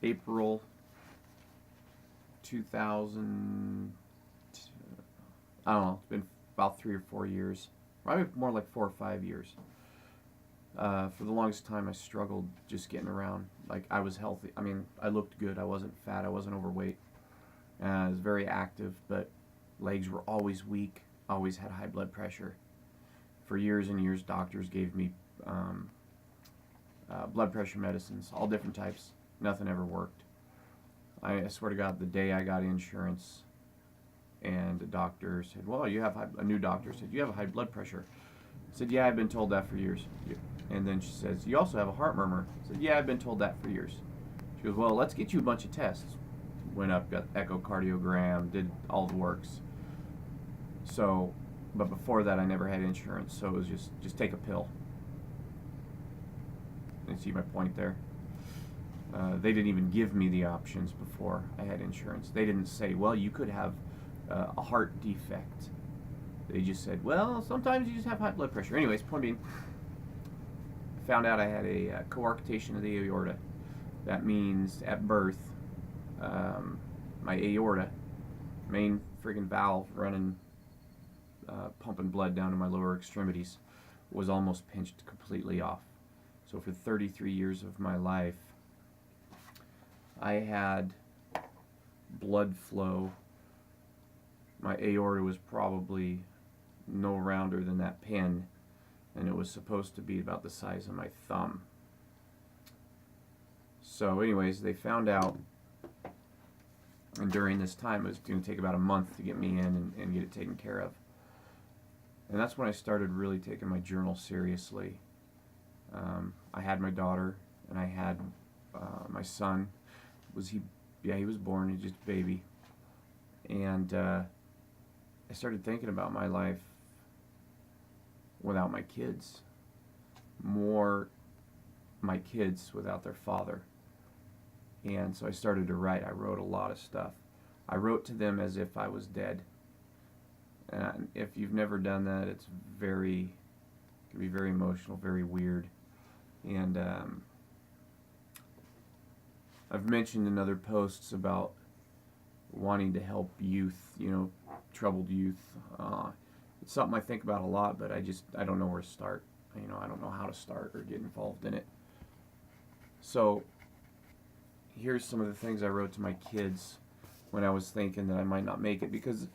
April 2000, I don't know, it's been about 3 or 4 years. Probably more like 4 or 5 years. For the longest time, I struggled just getting around. Like, I was healthy. I mean, I looked good. I wasn't fat. I wasn't overweight. I was very active, but legs were always weak. Always had high blood pressure. For years and years, doctors gave me blood pressure medicines, all different types. Nothing ever worked. I swear to God, the day I got insurance, and the doctor said, "Well, you have a new doctor said you have a high blood pressure." I said, "Yeah, I've been told that for years." And then she says, "You also have a heart murmur." I said, "Yeah, I've been told that for years." She goes, "Well, let's get you a bunch of tests." Went up, got echocardiogram, did all the works. So, but before that, I never had insurance, so it was just take a pill. You see my point there? They didn't even give me the options before I had insurance. They didn't say, "Well, you could have a heart defect." They just said, "Well, sometimes you just have high blood pressure." Anyways, point being, found out I had a coarctation of the aorta. That means at birth, my aorta, main friggin' valve running, pumping blood down to my lower extremities, was almost pinched completely off. So for 33 years of my life, I had blood flow. My aorta was probably no rounder than that pin, and it was supposed to be about the size of my thumb. So anyways, they found out, and during this time, it was going to take about a month to get me in and get it taken care of. And that's when I started really taking my journal seriously. I had my daughter, and I had my son. He was born, he's just a baby. And I started thinking about my life without my kids. More my kids without their father. And so I started to write. I wrote a lot of stuff. I wrote to them as if I was dead. And if you've never done that, it can be very emotional, very weird. And I've mentioned in other posts about wanting to help youth, troubled youth. It's something I think about a lot, but I don't know where to start. I don't know how to start or get involved in it. So here's some of the things I wrote to my kids when I was thinking that I might not make it, because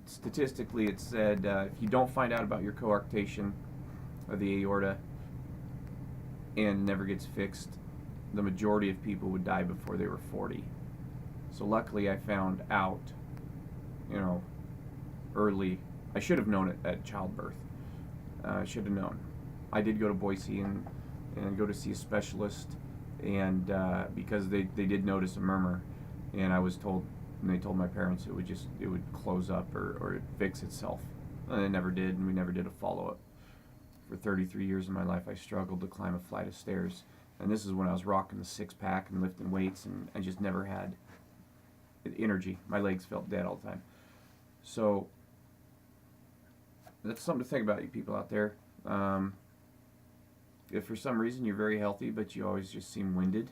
statistically it said if you don't find out about your coarctation of the aorta and never gets fixed, the majority of people would die before they were 40. So luckily I found out, early. I should have known it at childbirth. I should have known. I did go to Boise and go to see a specialist, and because they did notice a murmur, and I was told, and they told my parents it would close up or it'd fix itself. And it never did, and we never did a follow-up. For 33 years of my life, I struggled to climb a flight of stairs. And this is when I was rocking the six-pack and lifting weights, and I just never had energy. My legs felt dead all the time. So that's something to think about, you people out there. If for some reason you're very healthy, but you always just seem winded,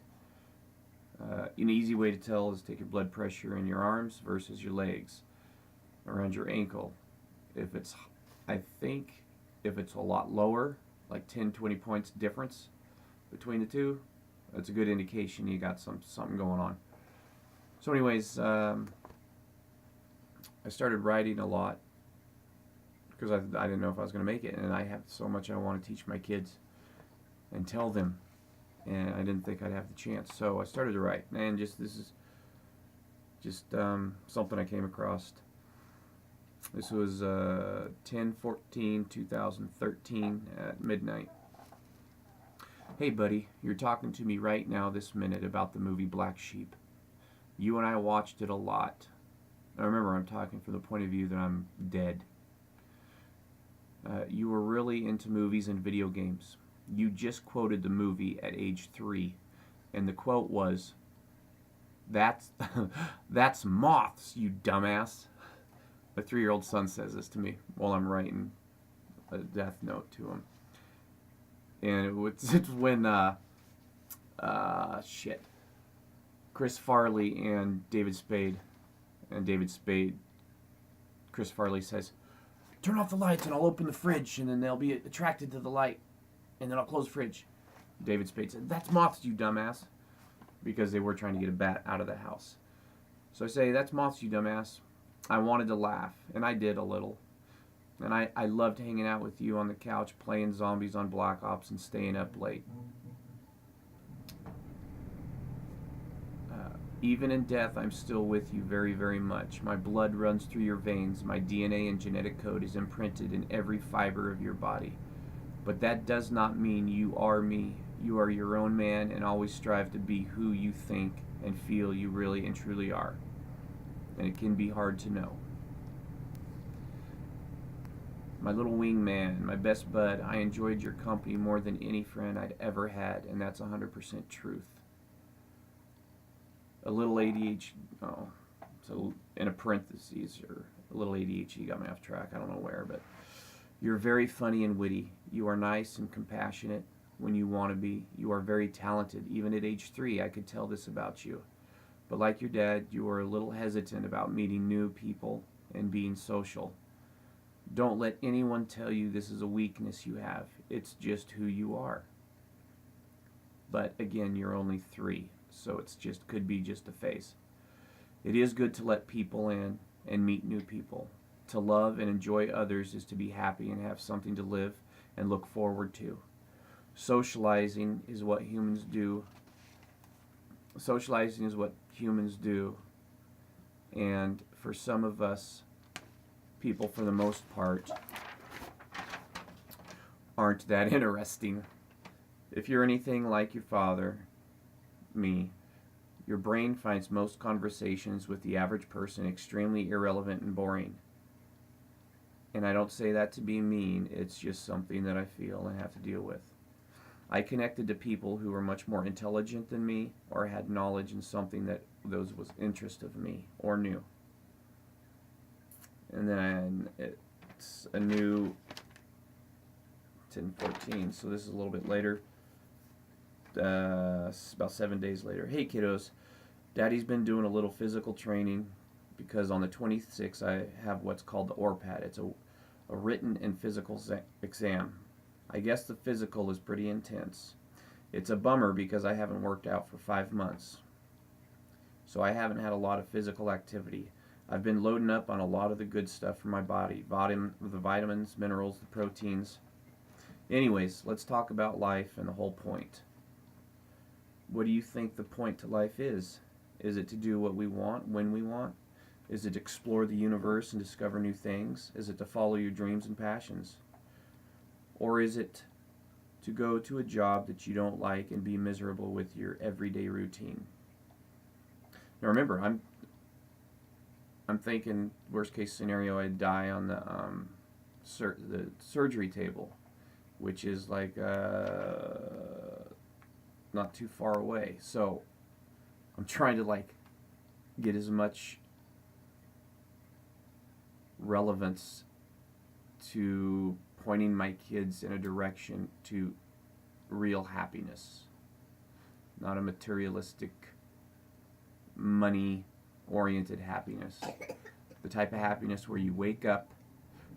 an easy way to tell is take your blood pressure in your arms versus your legs, around your ankle. I think if it's a lot lower, like 10, 20 points difference between the two, that's a good indication you got something going on. So anyways, I started writing a lot because I didn't know if I was going to make it, and I have so much I want to teach my kids and tell them, and I didn't think I'd have the chance. So I started to write, and this is just something I came across. This was 10/14/2013 at midnight. Hey buddy, you're talking to me right now this minute about the movie Black Sheep. You and I watched it a lot. Now remember, I'm talking from the point of view that I'm dead. You were really into movies and video games. You just quoted the movie at age 3, and the quote was, "That's moths, you dumbass." My 3-year-old son says this to me while I'm writing a death note to him. And it's when shit, Chris Farley and David Spade, and David Spade, Chris Farley says, "Turn off the lights and I'll open the fridge, and then they'll be attracted to the light, and then I'll close the fridge." David Spade said, "That's moths, you dumbass," because they were trying to get a bat out of the house. So I say, "That's moths, you dumbass." I wanted to laugh, and I did a little. And I loved hanging out with you on the couch, playing zombies on Black Ops and staying up late. Even in death, I'm still with you very, very much. My blood runs through your veins. My DNA and genetic code is imprinted in every fiber of your body. But that does not mean you are me. You are your own man, and always strive to be who you think and feel you really and truly are. And it can be hard to know. My little wingman, my best bud, I enjoyed your company more than any friend I'd ever had, and that's 100% truth. A little ADHD, oh, so in a parentheses, or a little ADHD got me off track, I don't know where, but you're very funny and witty. You are nice and compassionate when you want to be. You are very talented. Even at age 3, I could tell this about you. But like your dad, you are a little hesitant about meeting new people and being social. Don't let anyone tell you this is a weakness you have. It's just who you are. But again, you're only 3, so it's just could be just a phase. It is good to let people in and meet new people. To love and enjoy others is to be happy and have something to live and look forward to. Socializing is what humans do. Socializing is what humans do. And for some of us, people for the most part aren't that interesting. If you're anything like your father, me, your brain finds most conversations with the average person extremely irrelevant and boring. And I don't say that to be mean, it's just something that I feel and have to deal with. I connected to people who were much more intelligent than me or had knowledge in something that was interest of me or new. And then it's a new 10:14, so this is a little bit later. About 7 days later. Hey kiddos, Daddy's been doing a little physical training because on the 26th I have what's called the AORTA. It's a written and physical exam. I guess the physical is pretty intense. It's a bummer because I haven't worked out for 5 months. So I haven't had a lot of physical activity. I've been loading up on a lot of the good stuff for my body. The vitamins, minerals, the proteins. Anyways, let's talk about life and the whole point. What do you think the point to life is? Is it to do what we want, when we want? Is it to explore the universe and discover new things? Is it to follow your dreams and passions? Or is it to go to a job that you don't like and be miserable with your everyday routine? Now remember, I'm thinking worst case scenario, I'd die on the surgery table, which is like not too far away. So I'm trying to like get as much relevance to pointing my kids in a direction to real happiness, not a materialistic, money-oriented happiness. The type of happiness where you wake up,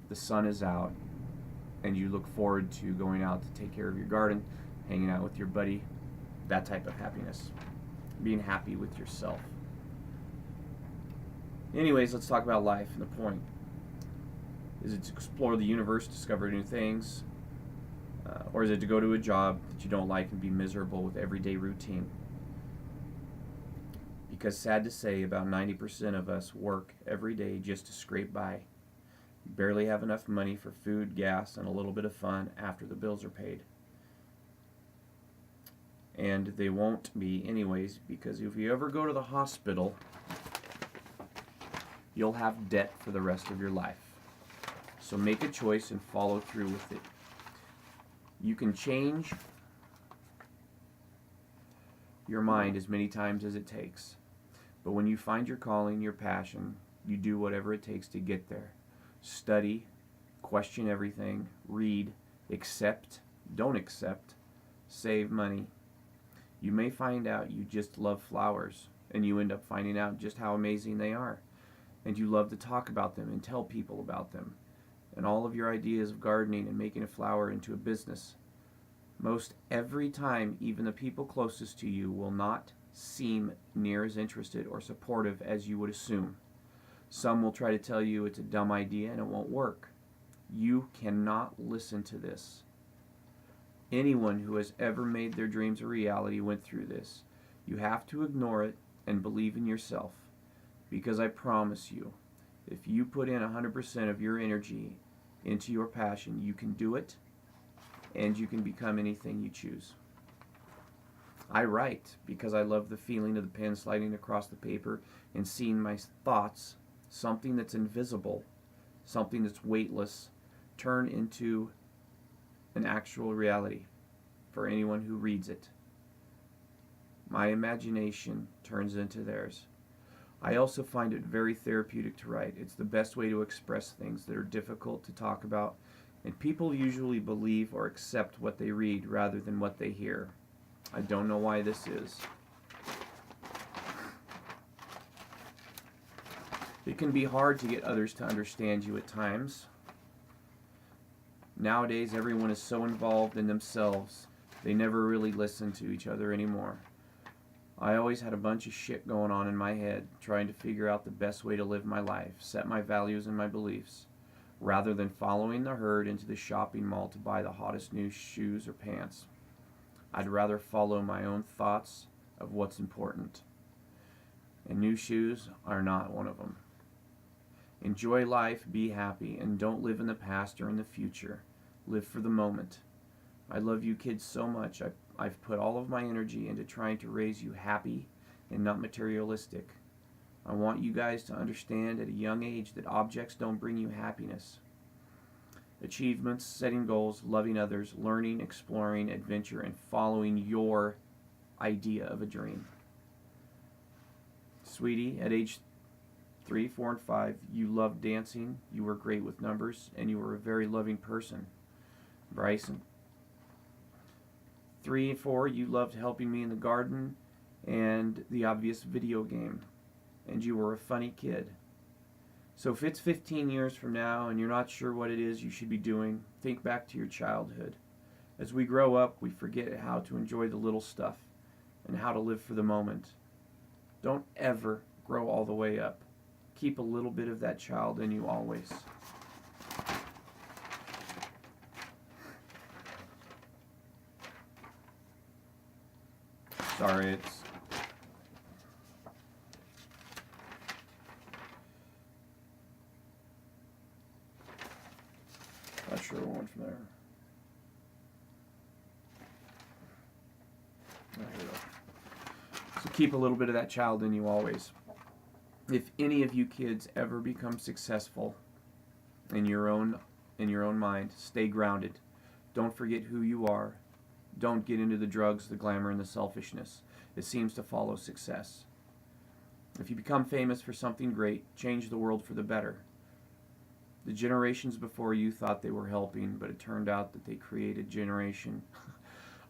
the sun is out, and you look forward to going out to take care of your garden, hanging out with your buddy, that type of happiness. Being happy with yourself. Anyways, let's talk about life and the point. Is it to explore the universe, discover new things? Or is it to go to a job that you don't like and be miserable with everyday routine? Because sad to say, about 90% of us work every day just to scrape by. Barely have enough money for food, gas, and a little bit of fun after the bills are paid. And they won't be anyways, because if you ever go to the hospital, you'll have debt for the rest of your life. So make a choice and follow through with it. You can change your mind as many times as it takes. But when you find your calling, your passion, you do whatever it takes to get there. Study, question everything, read, accept, don't accept, Save money. You may find out you just love flowers, and you end up finding out just how amazing they are. And you love to talk about them and tell people about them. And all of your ideas of gardening and making a flower into a business. Most every time, even the people closest to you will not seem near as interested or supportive as you would assume. Some will try to tell you it's a dumb idea and it won't work. You cannot listen to this. Anyone who has ever made their dreams a reality went through this. You have to ignore it and believe in yourself. Because I promise you, if you put in 100% of your energy into your passion, you can do it, and you can become anything you choose. I write because I love the feeling of the pen sliding across the paper and seeing my thoughts, something that's invisible, something that's weightless, turn into an actual reality for anyone who reads it. My imagination turns into theirs. I also find it very therapeutic to write. It's the best way to express things that are difficult to talk about, and people usually believe or accept what they read rather than what they hear. I don't know why this is. It can be hard to get others to understand you at times. Nowadays, everyone is so involved in themselves, they never really listen to each other anymore. I always had a bunch of shit going on in my head, trying to figure out the best way to live my life, set my values and my beliefs, rather than following the herd into the shopping mall to buy the hottest new shoes or pants. I'd rather follow my own thoughts of what's important. And new shoes are not one of them. Enjoy life, be happy, and don't live in the past or in the future. Live for the moment. I love you kids so much. I've put all of my energy into trying to raise you happy and not materialistic. I want you guys to understand at a young age that objects don't bring you happiness. Achievements, setting goals, loving others, learning, exploring, adventure, and following your idea of a dream. Sweetie, at age 3, 4, and 5, you loved dancing, you were great with numbers, and you were a very loving person. Bryson, 3 and 4, you loved helping me in the garden and the obvious video game, and you were a funny kid. So if it's 15 years from now and you're not sure what it is you should be doing, think back to your childhood. As we grow up, we forget how to enjoy the little stuff and how to live for the moment. Don't ever grow all the way up. Keep a little bit of that child in you always. Sorry, it's... Not sure what went from there. Oh, here we go. So keep a little bit of that child in you always. If any of you kids ever become successful in your own mind, stay grounded. Don't forget who you are. Don't get into the drugs, the glamour, and the selfishness. It seems to follow success. If you become famous for something great, change the world for the better. The generations before you thought they were helping, but it turned out that they created a generation,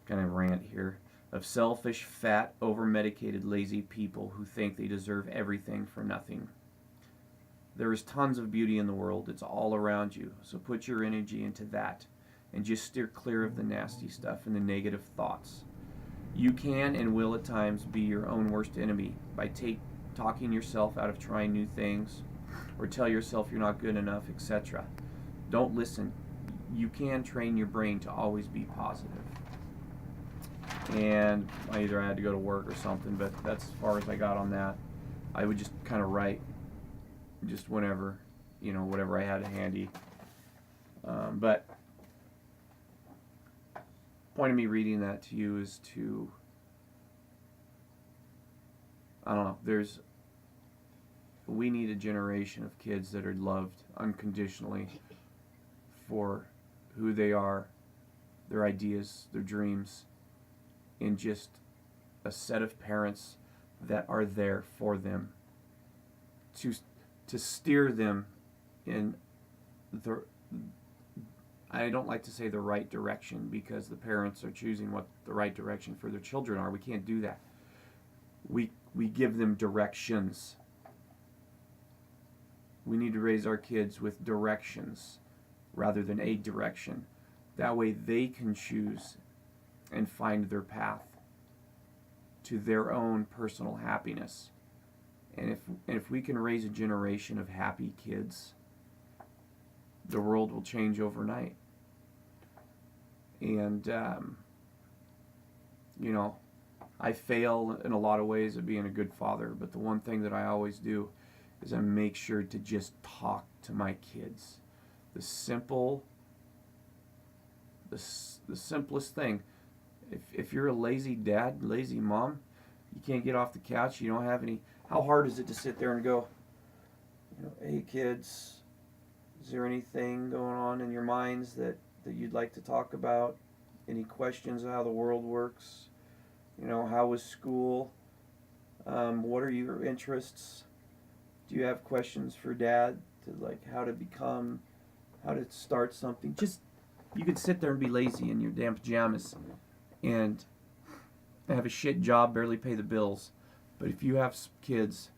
kind of rant here, of selfish, fat, over-medicated, lazy people who think they deserve everything for nothing. There is tons of beauty in the world. It's all around you. So put your energy into that and just steer clear of the nasty stuff and the negative thoughts. You can and will at times be your own worst enemy by talking yourself out of trying new things or tell yourself you're not good enough, etc. Don't listen. You can train your brain to always be positive. And either I had to go to work or something, but that's as far as I got on that. I would just kind of write just whenever, whatever I had handy. But point of me reading that to you is to, I don't know, we need a generation of kids that are loved unconditionally for who they are, their ideas, their dreams, and just a set of parents that are there for them to steer them in I don't like to say the right direction, because the parents are choosing what the right direction for their children are. We can't do that. We give them directions. We need to raise our kids with directions rather than a direction. That way they can choose and find their path to their own personal happiness. And if we can raise a generation of happy kids, the world will change overnight. And you know, I fail in a lot of ways at being a good father, but the one thing that I always do is I make sure to just talk to my kids. The simplest thing. If you're a lazy dad, lazy mom, you can't get off the couch, you don't have any, how hard is it to sit there and go, hey kids, is there anything going on in your minds that you'd like to talk about? Any questions of how the world works? How was school? What are your interests? Do you have questions for dad to how to start something? Just, you could sit there and be lazy in your damn pajamas and have a shit job, barely pay the bills. But if you have kids,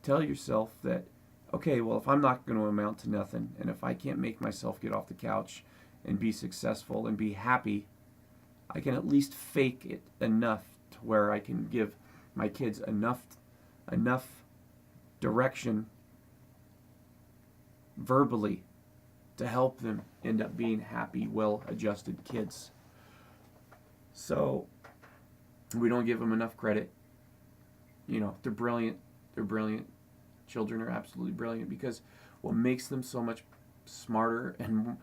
tell yourself that, okay, well, if I'm not going to amount to nothing, and if I can't make myself get off the couch and be successful and be happy, I can at least fake it enough to where I can give my kids enough direction verbally to help them end up being happy, well-adjusted kids. So we don't give them enough credit. They're brilliant. They're brilliant. Children are absolutely brilliant, because what makes them so much smarter and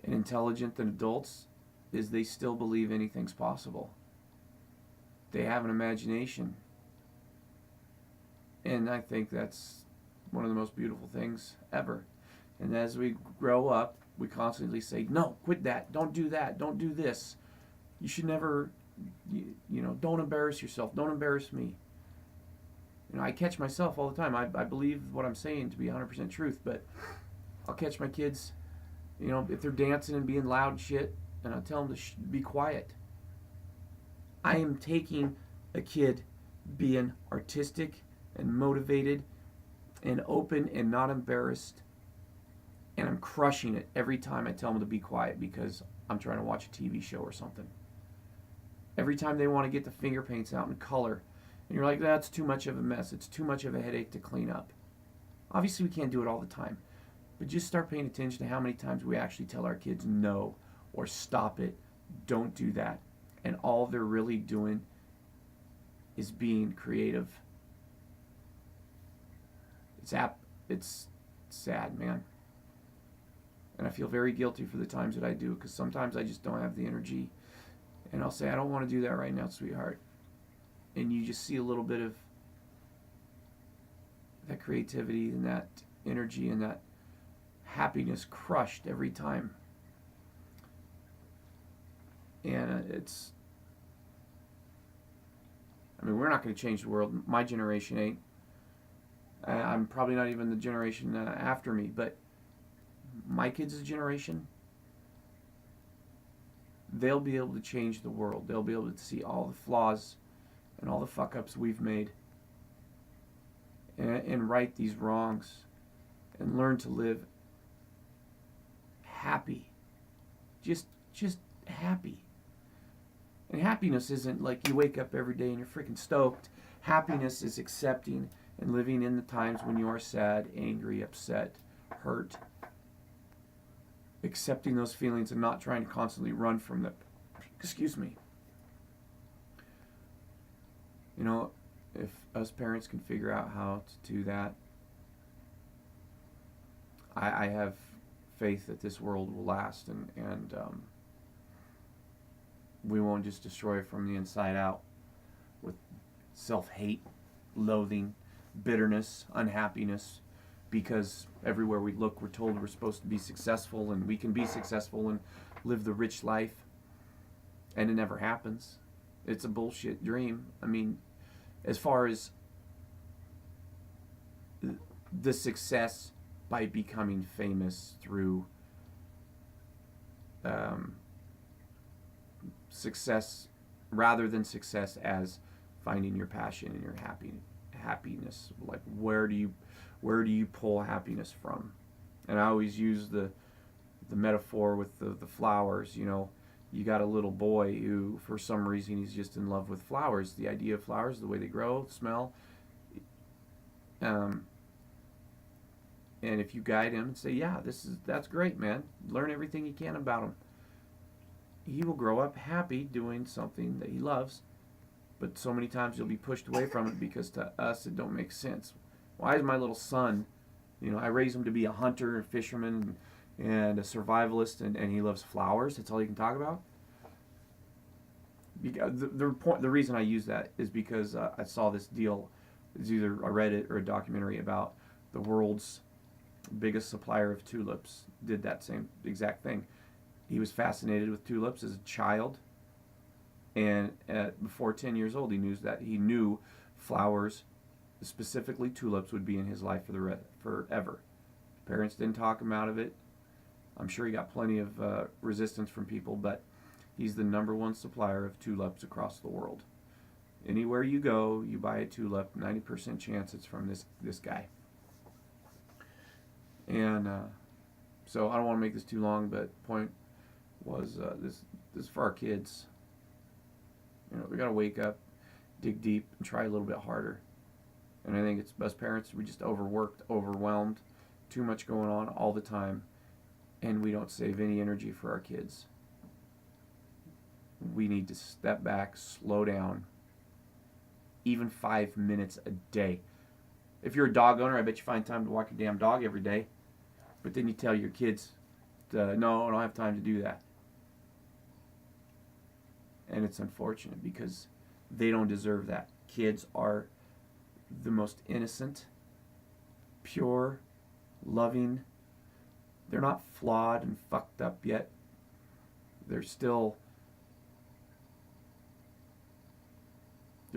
intelligent than adults is they still believe anything's possible. They have an imagination. And I think that's one of the most beautiful things ever. And as we grow up, we constantly say, no, quit that, don't do that, don't do this. You should never, don't embarrass yourself, don't embarrass me. I catch myself all the time. I believe what I'm saying to be 100% truth, but I'll catch my kids, if they're dancing and being loud shit, and I'll tell them to be quiet. I am taking a kid being artistic and motivated and open and not embarrassed, and I'm crushing it every time I tell them to be quiet because I'm trying to watch a TV show or something. Every time they want to get the finger paints out and color, and you're like, that's too much of a mess, it's too much of a headache to clean up. Obviously we can't do it all the time, but just start paying attention to how many times we actually tell our kids no, or stop it, don't do that. And all they're really doing is being creative. It's sad, man. And I feel very guilty for the times that I do, because sometimes I just don't have the energy. And I'll say, I don't want to do that right now, sweetheart. And you just see a little bit of that creativity and that energy and that happiness crushed every time. And we're not going to change the world. My generation ain't. I'm probably not even the generation after me, but my kids' generation, they'll be able to change the world. They'll be able to see all the flaws and all the fuck-ups we've made, and right these wrongs, and learn to live happy. Just happy. And happiness isn't like you wake up every day and you're freaking stoked. Happiness is accepting and living in the times when you are sad, angry, upset, hurt. Accepting those feelings and not trying to constantly run from them. Excuse me. If us parents can figure out how to do that, I have faith that this world will last, and we won't just destroy it from the inside out with self-hate, loathing, bitterness, unhappiness, because everywhere we look we're told we're supposed to be successful and we can be successful and live the rich life, and it never happens. It's a bullshit dream. As far as the success by becoming famous through um, success rather than success as finding your passion and your happiness. Like where do you pull happiness from? And I always use the metaphor with the flowers. You know, you got a little boy who for some reason he's just in love with flowers. The idea of flowers, the way they grow, smell. Um, and if you guide him and say, yeah, that's great, man. Learn everything you can about him. He will grow up happy doing something that he loves, but so many times you'll be pushed away from it because to us it don't make sense. Why is my little son, you know, I raised him to be a hunter, a fisherman, and a survivalist, and he loves flowers. That's all he can talk about. Because the reason I use that is because I saw this deal. It's either I read it or a documentary about the world's biggest supplier of tulips did that same exact thing. He was fascinated with tulips as a child, and before 10 years old, he knew flowers, specifically tulips, would be in his life forever. Parents didn't talk him out of it. I'm sure he got plenty of resistance from people, but he's the #1 supplier of tulips across the world. Anywhere you go, you buy a tulip, 90% chance it's from this guy. And so I don't want to make this too long, but point was this is for our kids. You know, we got to wake up, dig deep, and try a little bit harder. And I think it's us parents, we just overworked, overwhelmed, too much going on all the time, and we don't save any energy for our kids. We need to step back, slow down, even 5 minutes a day. If you're a dog owner, I bet you find time to walk your damn dog every day. But then you tell your kids, no, I don't have time to do that. And it's unfortunate because they don't deserve that. Kids are the most innocent, pure, loving. They're not flawed and fucked up yet. They're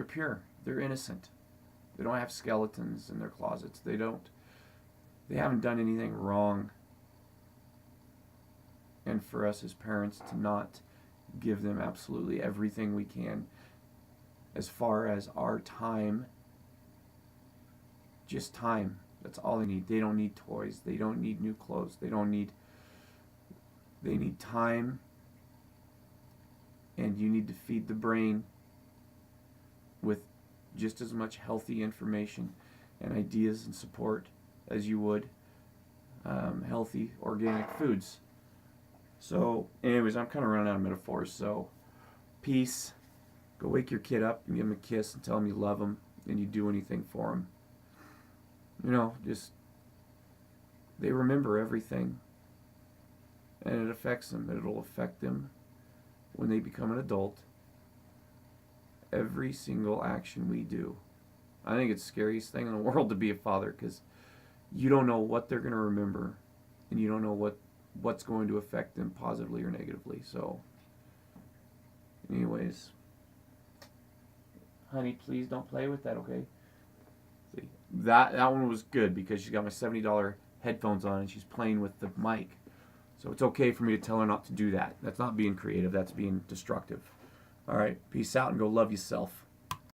pure. They're innocent. They don't have skeletons in their closets. They haven't done anything wrong. And for us as parents to not give them absolutely everything we can as far as our time, just time. That's all they need. They don't need toys. They don't need new clothes. They need time. And you need to feed the brain with just as much healthy information and ideas and support as you would healthy organic foods. So anyways, I'm kind of running out of metaphors. So peace. Go wake your kid up and give him a kiss and tell him you love him and you do anything for him. You know, just they remember everything, and it affects them. It'll affect them when they become an adult. Every single action we do. I think it's the scariest thing in the world to be a father because you don't know what they're going to remember, and you don't know what's going to affect them positively or negatively. So, anyways, honey, please don't play with that, okay? See, that one was good because she's got my $70 headphones on and she's playing with the mic. So it's okay for me to tell her not to do that. That's not being creative. That's being destructive. All right, peace out and go love yourself.